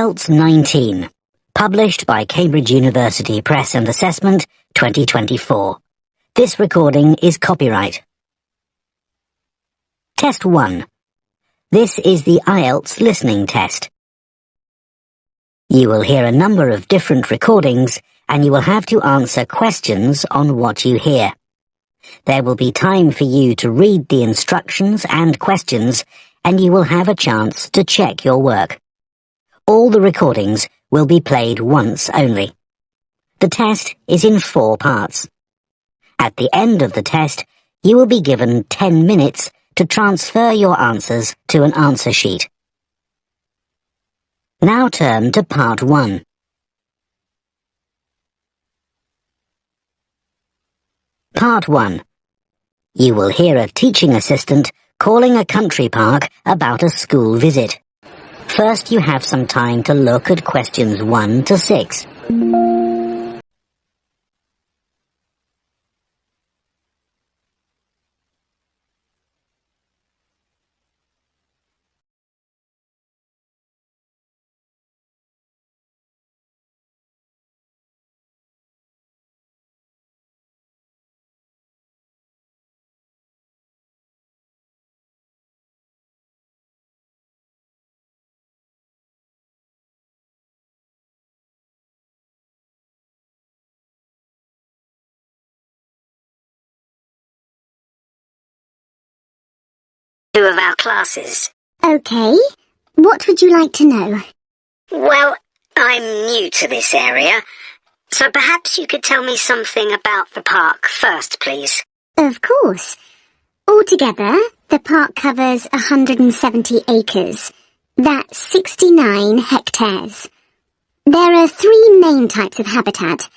IELTS 19, published by Cambridge University Press and Assessment 2024. This recording is copyright. Test 1. This is the IELTS listening test. You will hear a number of different recordings and you will have to answer questions on what you hear. There will be time for you to read the instructions and questions and you will have a chance to check your work. All the recordings will be played once only. The test is in 4 parts. At the end of the test, you will be given 10 minutes to transfer your answers to an answer sheet. Now turn to Part 1. Part 1. You will hear a teaching assistant calling a country park about a school visit. First, you have some time to look at questions 1 to 6. Two of our classes. Okay. What would you like to know? Well, I'm new to this area, so perhaps you could tell me something about the park first, please. Of course. Altogether, the park covers 170 acres. That's 69 hectares. There are 3 main types of habitat: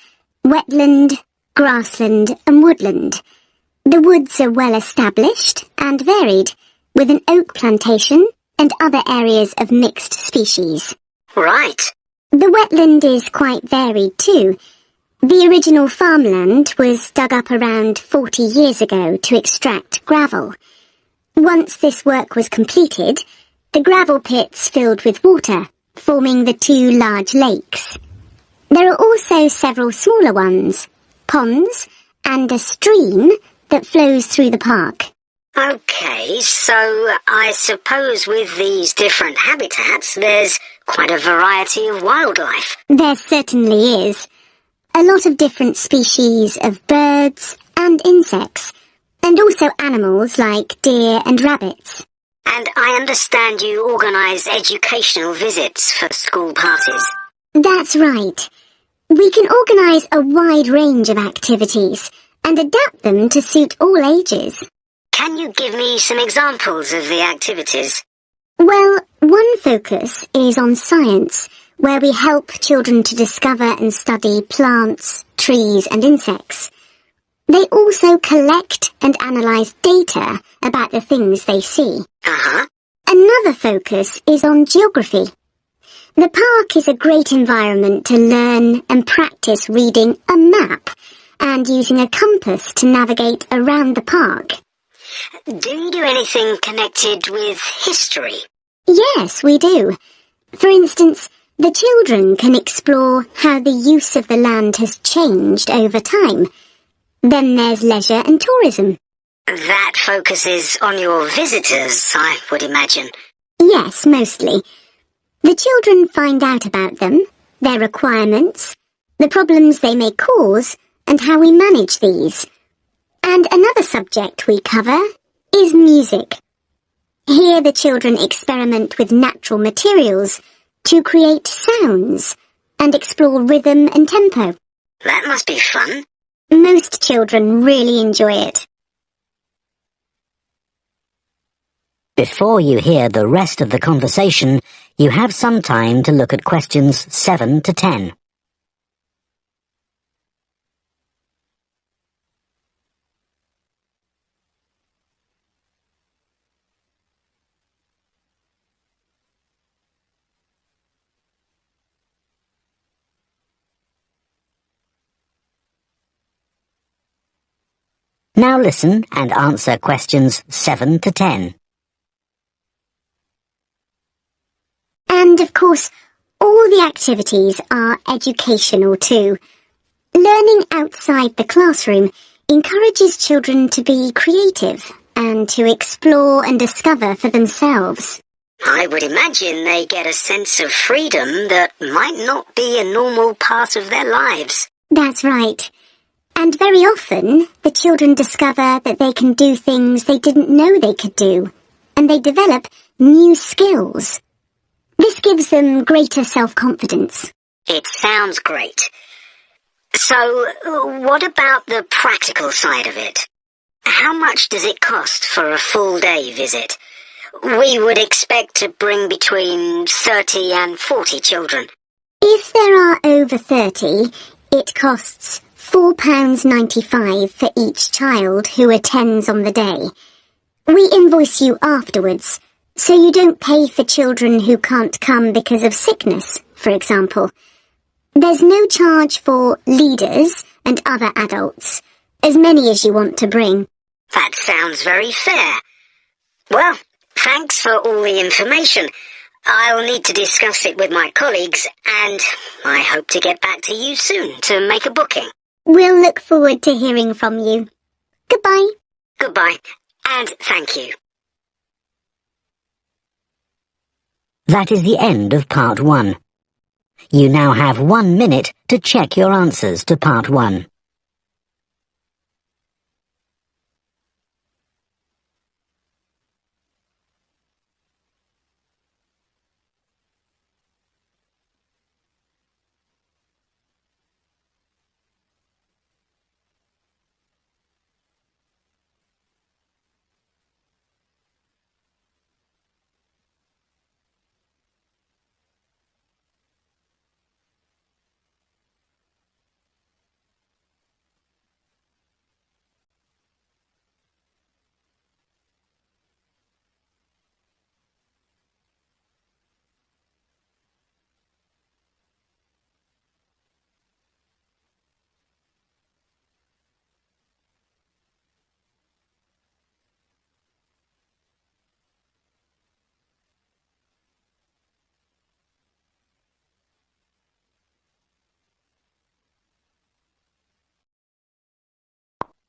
wetland, grassland and woodland. The woods are well established and varied, with an oak plantation and other areas of mixed species. Right. The wetland is quite varied too. The original farmland was dug up around 40 years ago to extract gravel. Once this work was completed, the gravel pits filled with water, forming the 2 large lakes. There are also several smaller ones, ponds, and a stream that flows through the park. Okay, so I suppose with these different habitats, there's quite a variety of wildlife. There certainly is. A lot of different species of birds and insects, and also animals like deer and rabbits. And I understand you organise educational visits for school parties. That's right. We can organise a wide range of activities and adapt them to suit all ages. Can you give me some examples of the activities? Well, one focus is on science, where we help children to discover and study plants, trees and insects. They also collect and analyse data about the things they see. Another focus is on geography. The park is a great environment to learn and practice reading a map and using a compass to navigate around the park. Do you do anything connected with history? Yes, we do. For instance, the children can explore how the use of the land has changed over time. Then there's leisure and tourism. That focuses on your visitors, I would imagine. Yes, mostly. The children find out about them, their requirements, the problems they may cause, and how we manage these. And another subject we cover is music. Here the children experiment with natural materials to create sounds and explore rhythm and tempo. That must be fun. Most children really enjoy it. Before you hear the rest of the conversation, you have some time to look at questions 7 to 10. Now listen and answer questions 7 to 10. And, of course, all all the activities are educational too. Learning outside the classroom encourages children to be creative and to explore and discover for themselves. I would imagine they get a sense of freedom that might not be a normal part of their lives. That's right. And very often, the children discover that they can do things they didn't know they could do, and they develop new skills. This gives them greater self-confidence. It sounds great. So, what about the practical side of it? How much does it cost for a full-day visit? We would expect to bring between 30 and 40 children. If there are over 30, it costs £4.95 for each child who attends on the day. We invoice you afterwards, so you don't pay for children who can't come because of sickness, for example. There's no charge for leaders and other adults, as many as you want to bring. That sounds very fair. Well, thanks for all the information. I'll need to discuss it with my colleagues, and I hope to get back to you soon to make a booking. We'll look forward to hearing from you. Goodbye. Goodbye, and thank you. That is the end of Part 1. You now have 1 minute to check your answers to Part 1.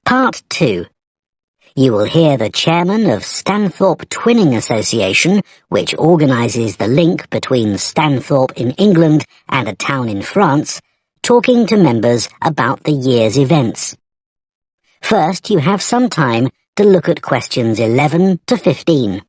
Part 2. You will hear the chairman of Stanthorpe Twinning Association, which organises the link between Stanthorpe in England and a town in France, talking to members about the year's events. First, you have some time to look at questions 11 to 15.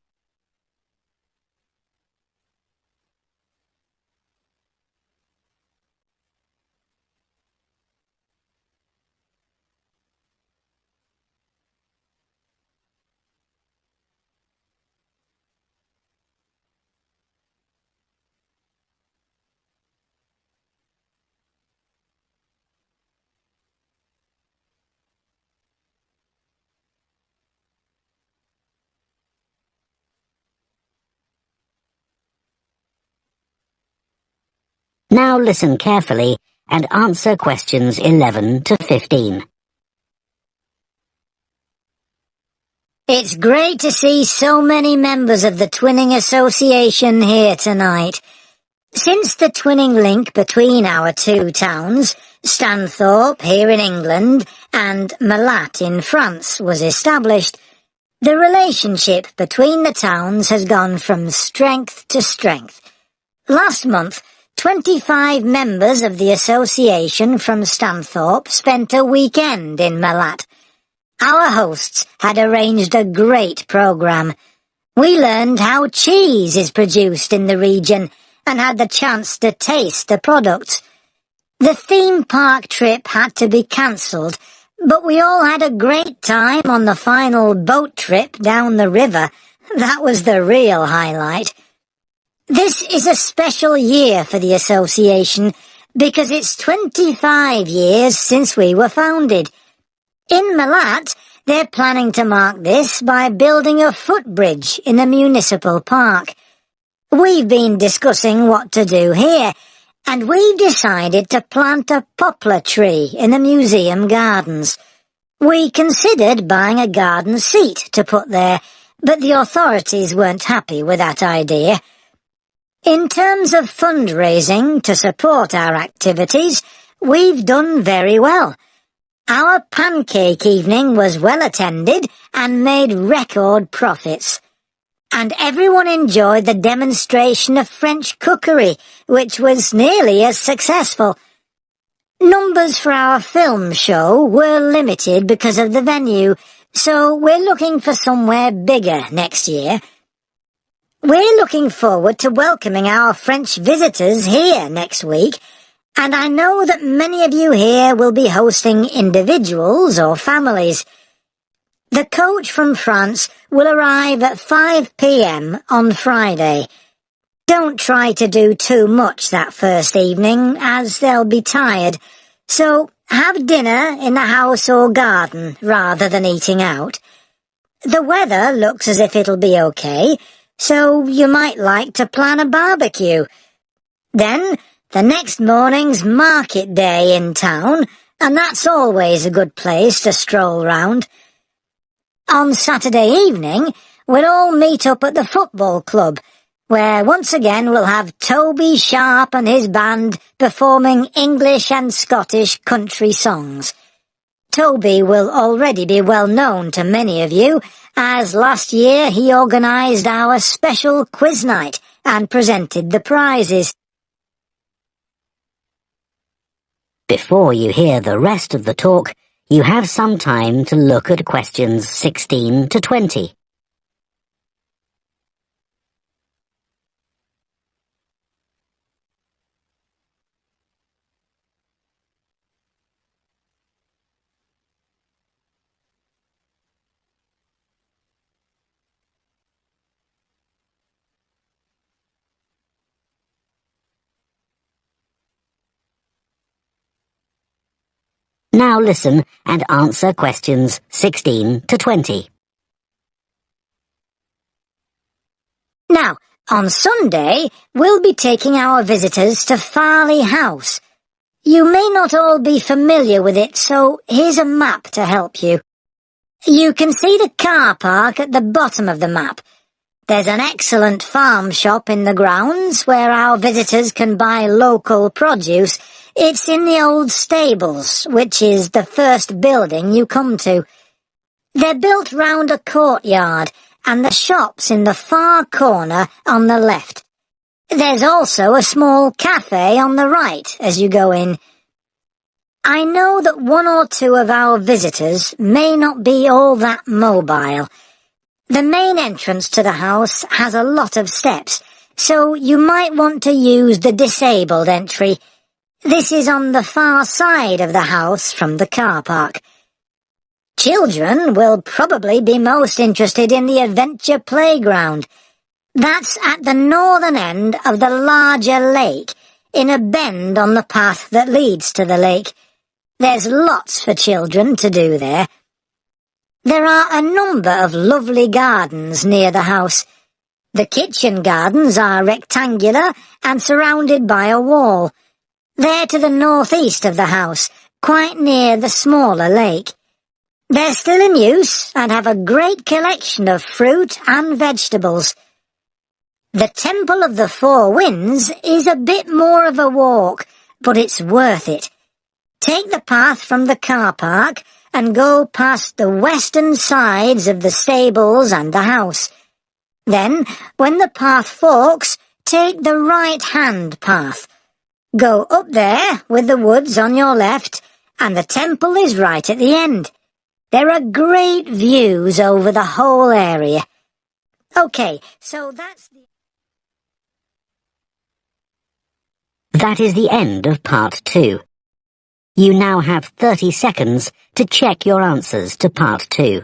Now listen carefully and answer questions 11 to 15. It's great to see so many members of the Twinning Association here tonight. Since the twinning link between our two towns, Stanthorpe here in England and Malat in France, was established, the relationship between the towns has gone from strength to strength. Last month, 25 members of the association from Stanthorpe spent a weekend in Malat. Our hosts had arranged a great programme. We learned how cheese is produced in the region and had the chance to taste the products. The theme park trip had to be cancelled, but we all had a great time on the final boat trip down the river. That was the real highlight. This is a special year for the association because it's 25 years since we were founded. In Malat, they're planning to mark this by building a footbridge in the municipal park. We've been discussing what to do here, and we've decided to plant a poplar tree in the museum gardens. We considered buying a garden seat to put there, but the authorities weren't happy with that idea. In terms of fundraising to support our activities, we've done very well. Our pancake evening was well attended and made record profits. And everyone enjoyed the demonstration of French cookery, which was nearly as successful. Numbers for our film show were limited because of the venue, so we're looking for somewhere bigger next year. We're looking forward to welcoming our French visitors here next week, and I know that many of you here will be hosting individuals or families. The coach from France will arrive at 5 p.m. on Friday. Don't try to do too much that first evening, as they'll be tired, so have dinner in the house or garden rather than eating out. The weather looks as if it'll be okay, so you might like to plan a barbecue. Then, the next morning's market day in town, and that's always a good place to stroll round. On Saturday evening, we'll all meet up at the football club, where once again we'll have Toby Sharp and his band performing English and Scottish country songs. Toby will already be well known to many of you, as last year he organised our special quiz night and presented the prizes. Before you hear the rest of the talk, you have some time to look at questions 16 to 20. Now listen and answer questions 16 to 20. Now, on Sunday, we'll be taking our visitors to Farley House. You may not all be familiar with it, so here's a map to help you. You can see the car park at the bottom of the map. There's an excellent farm shop in the grounds where our visitors can buy local produce. It's in the old stables, which is the first building you come to. They're built round a courtyard, and the shop's in the far corner on the left. There's also a small cafe on the right as you go in. I know that one or two of our visitors may not be all that mobile. The main entrance to the house has a lot of steps, so you might want to use the disabled entry. This is on the far side of the house from the car park. Children will probably be most interested in the adventure playground. That's at the northern end of the larger lake, in a bend on the path that leads to the lake. There's lots for children to do there. There are a number of lovely gardens near the house. The kitchen gardens are rectangular and surrounded by a wall. They're to the northeast of the house, quite near the smaller lake. They're still in use and have a great collection of fruit and vegetables. The Temple of the Four Winds is a bit more of a walk, but it's worth it. Take the path from the car park and go past the western sides of the stables and the house. Then, when the path forks, take the right-hand path. Go up there with the woods on your left, and the temple is right at the end. There are great views over the whole area. Okay, so That is the end of part 2. You now have 30 seconds to check your answers to part 2.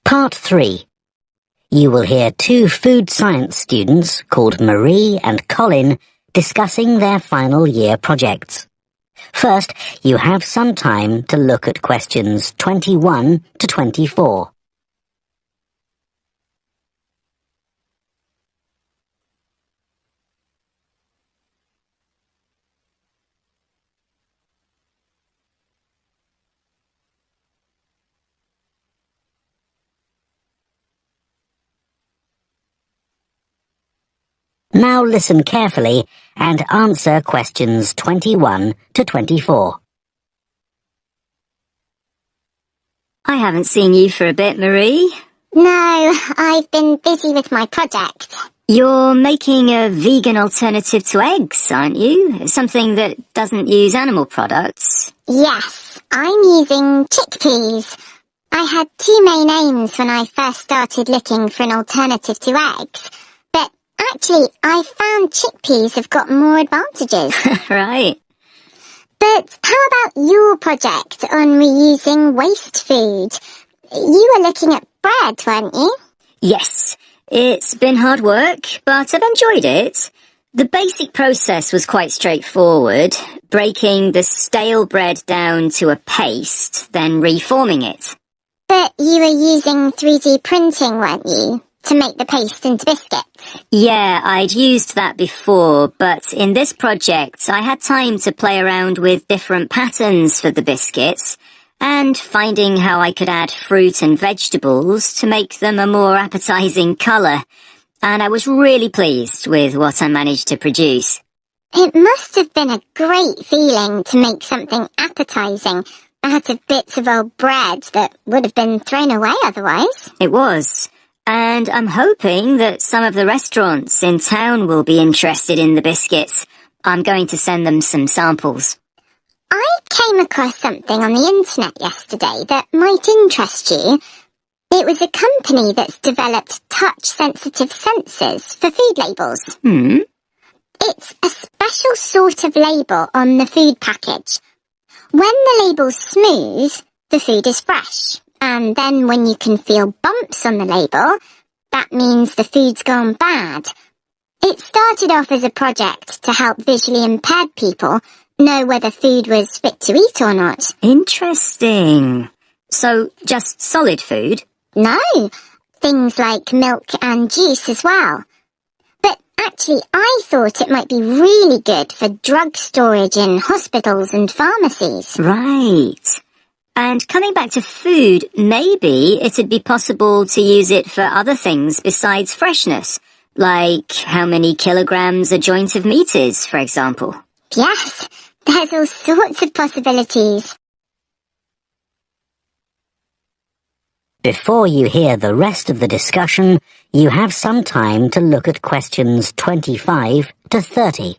Part 3. You will hear two food science students called Marie and Colin discussing their final year projects. First, you have some time to look at questions 21 to 24. Now listen carefully and answer questions 21 to 24. I haven't seen you for a bit, Marie. No, I've been busy with my project. You're making a vegan alternative to eggs, aren't you? Something that doesn't use animal products. Yes, I'm using chickpeas. I had two main aims when I first started looking for an alternative to eggs. But actually, I found chickpeas have got more advantages. Right. But how about your project on reusing waste food? You were looking at bread, weren't you? Yes, it's been hard work, but I've enjoyed it. The basic process was quite straightforward, breaking the stale bread down to a paste, then reforming it. But you were using 3D printing, weren't you, to make the paste into biscuits? Yeah, I'd used that before, but in this project I had time to play around with different patterns for the biscuits and finding how I could add fruit and vegetables to make them a more appetizing colour, and I was really pleased with what I managed to produce. It must have been a great feeling to make something appetizing out of bits of old bread that would have been thrown away otherwise. It was. And I'm hoping that some of the restaurants in town will be interested in the biscuits. I'm going to send them some samples. I came across something on the internet yesterday that might interest you. It was a company that's developed touch-sensitive sensors for food labels. It's a special sort of label on the food package. When the label's smooth, the food is fresh. And then when you can feel bumps on the label, that means the food's gone bad. It started off as a project to help visually impaired people know whether food was fit to eat or not. Interesting. So, just solid food? No, things like milk and juice as well. But actually, I thought it might be really good for drug storage in hospitals and pharmacies. Right. And coming back to food, maybe it'd be possible to use it for other things besides freshness, like how many kilograms a joint of meat is, for example. Yes, there's all sorts of possibilities. Before you hear the rest of the discussion, you have some time to look at questions 25 to 30.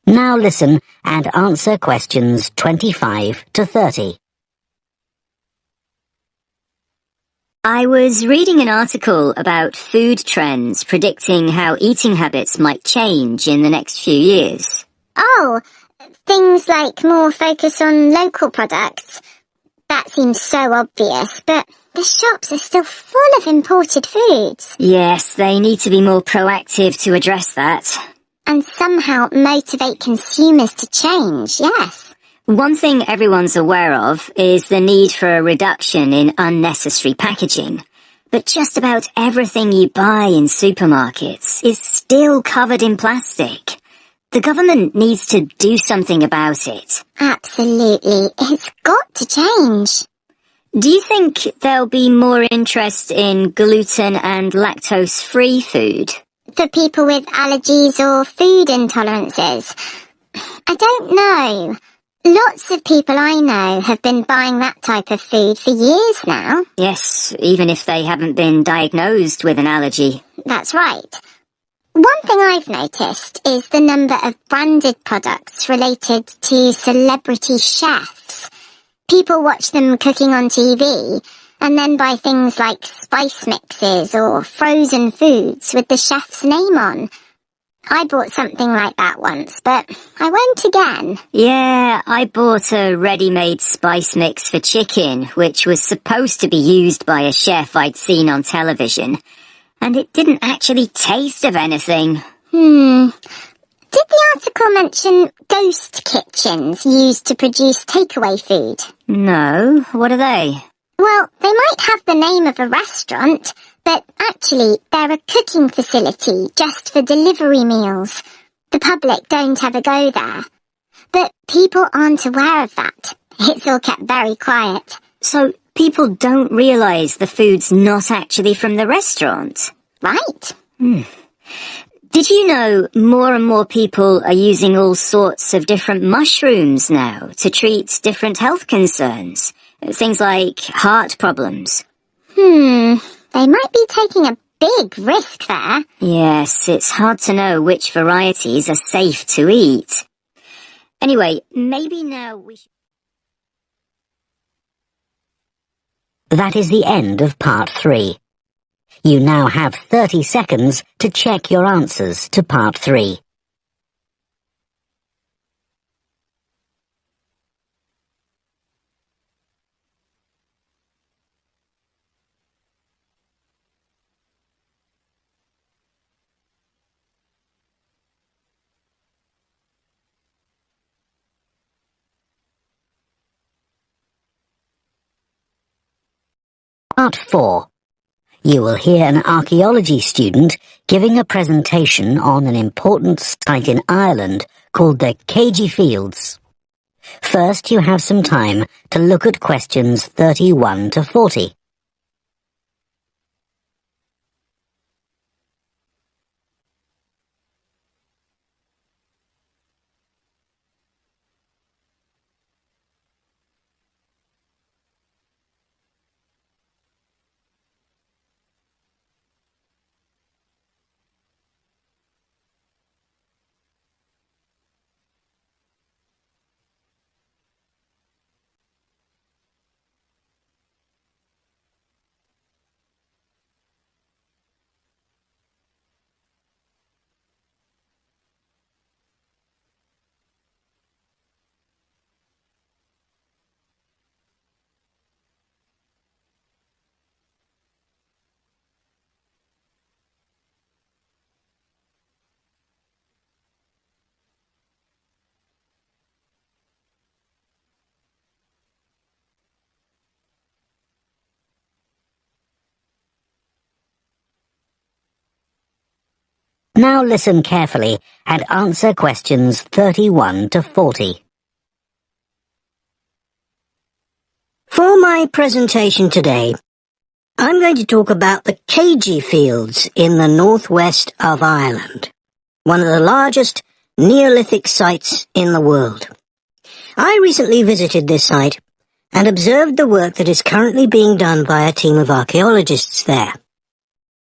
Now listen and answer questions 25 to 30. I was reading an article about food trends predicting how eating habits might change in the next few years. Oh, things like more focus on local products. That seems so obvious, but the shops are still full of imported foods. Yes, they need to be more proactive to address that. And somehow motivate consumers to change, yes. One thing everyone's aware of is the need for a reduction in unnecessary packaging. But just about everything you buy in supermarkets is still covered in plastic. The government needs to do something about it. Absolutely. It's got to change. Do you think there'll be more interest in gluten and lactose-free food? For people with allergies or food intolerances? I don't know. Lots of people I know have been buying that type of food for years now. Yes, even if they haven't been diagnosed with an allergy. That's right. One thing I've noticed is the number of branded products related to celebrity chefs. People watch them cooking on TV and then buy things like spice mixes or frozen foods with the chef's name on. I bought something like that once, but I won't again. Yeah, I bought a ready-made spice mix for chicken, which was supposed to be used by a chef I'd seen on television. And it didn't actually taste of anything. Did the article mention ghost kitchens used to produce takeaway food? No, what are they? Well, they might have the name of a restaurant, but actually they're a cooking facility just for delivery meals. The public don't ever go there. But people aren't aware of that. It's all kept very quiet. So people don't realise the food's not actually from the restaurant? Right. Did you know more and more people are using all sorts of different mushrooms now to treat different health concerns? Things like heart problems. They might be taking a big risk there. Yes, it's hard to know which varieties are safe to eat. Anyway, maybe now we should... That is the end of part 3. You now have 30 seconds to check your answers to part 3. Part 4. You will hear an archaeology student giving a presentation on an important site in Ireland called the CÉIDE Fields. First, you have some time to look at questions 31 to 40. Now listen carefully and answer questions 31 to 40. For my presentation today, I'm going to talk about the CÉIDE Fields in the northwest of Ireland, one of the largest Neolithic sites in the world. I recently visited this site and observed the work that is currently being done by a team of archaeologists there.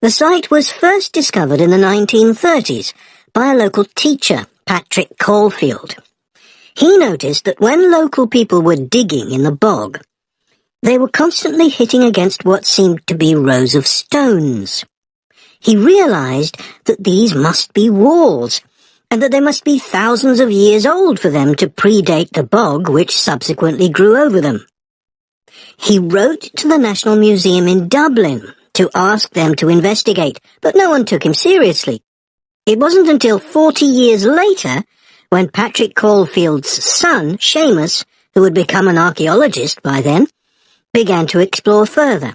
The site was first discovered in the 1930s by a local teacher, Patrick Caulfield. He noticed that when local people were digging in the bog, they were constantly hitting against what seemed to be rows of stones. He realized that these must be walls, and that they must be thousands of years old for them to predate the bog which subsequently grew over them. He wrote to the National Museum in Dublin to ask them to investigate, but no one took him seriously. It wasn't until 40 years later, when Patrick Caulfield's son, Seamus, who had become an archaeologist by then, began to explore further.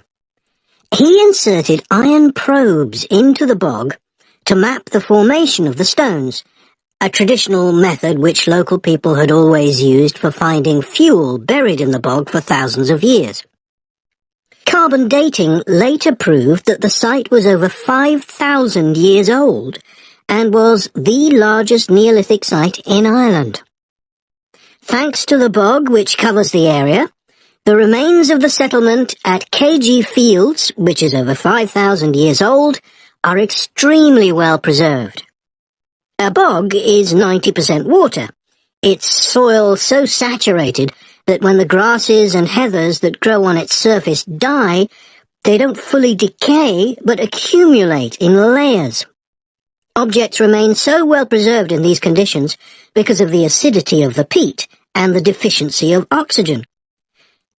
He inserted iron probes into the bog to map the formation of the stones, a traditional method which local people had always used for finding fuel buried in the bog for thousands of years. Carbon dating later proved that the site was over 5,000 years old and was the largest Neolithic site in Ireland. Thanks to the bog which covers the area, the remains of the settlement at KG Fields, which is over 5,000 years old, are extremely well preserved. A bog is 90% water. Its soil so saturated that when the grasses and heathers that grow on its surface die, they don't fully decay but accumulate in layers. Objects remain so well preserved in these conditions because of the acidity of the peat and the deficiency of oxygen.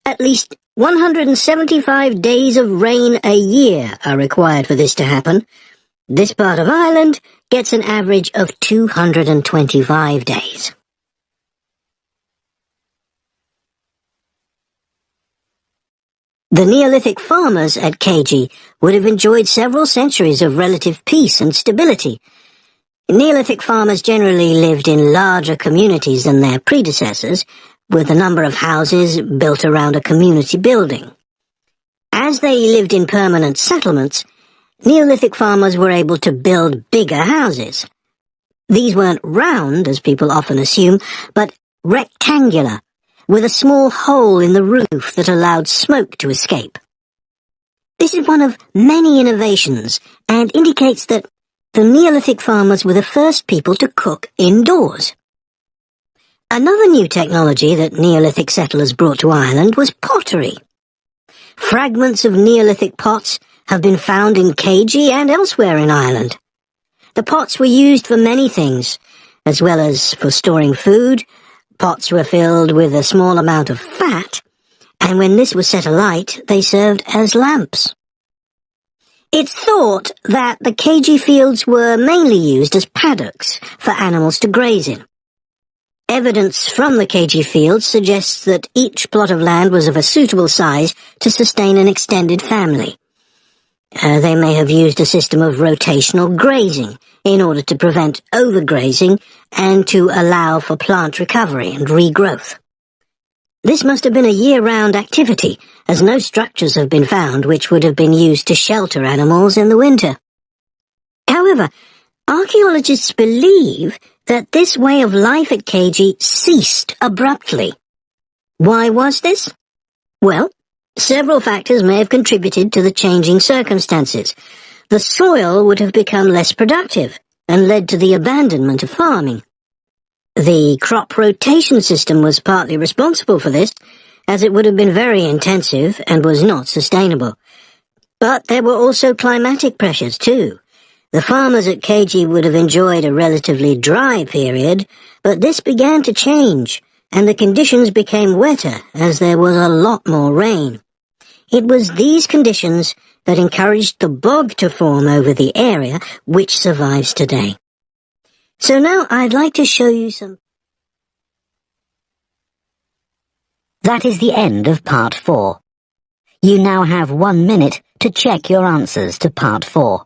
At least 175 days of rain a year are required for this to happen. This part of Ireland gets an average of 225 days. The Neolithic farmers at KG would have enjoyed several centuries of relative peace and stability. Neolithic farmers generally lived in larger communities than their predecessors, with a number of houses built around a community building. As they lived in permanent settlements, Neolithic farmers were able to build bigger houses. These weren't round, as people often assume, but rectangular, with a small hole in the roof that allowed smoke to escape. This is one of many innovations and indicates that the Neolithic farmers were the first people to cook indoors. Another new technology that Neolithic settlers brought to Ireland was pottery. Fragments of Neolithic pots have been found in KG and elsewhere in Ireland. The pots were used for many things, as well as for storing food. Pots were filled with a small amount of fat, and when this was set alight, they served as lamps. It's thought that the KG fields were mainly used as paddocks for animals to graze in. Evidence from the KG fields suggests that each plot of land was of a suitable size to sustain an extended family. They may have used a system of rotational grazing in order to prevent overgrazing and to allow for plant recovery and regrowth. This must have been a year-round activity, as no structures have been found which would have been used to shelter animals in the winter. However, archaeologists believe that this way of life at KG ceased abruptly. Why was this? Well, several factors may have contributed to the changing circumstances. The soil would have become less productive and led to the abandonment of farming. The crop rotation system was partly responsible for this, as it would have been very intensive and was not sustainable. But there were also climatic pressures too. The farmers at KG would have enjoyed a relatively dry period, but this began to change, and the conditions became wetter as there was a lot more rain. It was these conditions that encouraged the bog to form over the area, which survives today. So now I'd like to show you some... That is the end of part 4. You now have 1 minute to check your answers to part 4.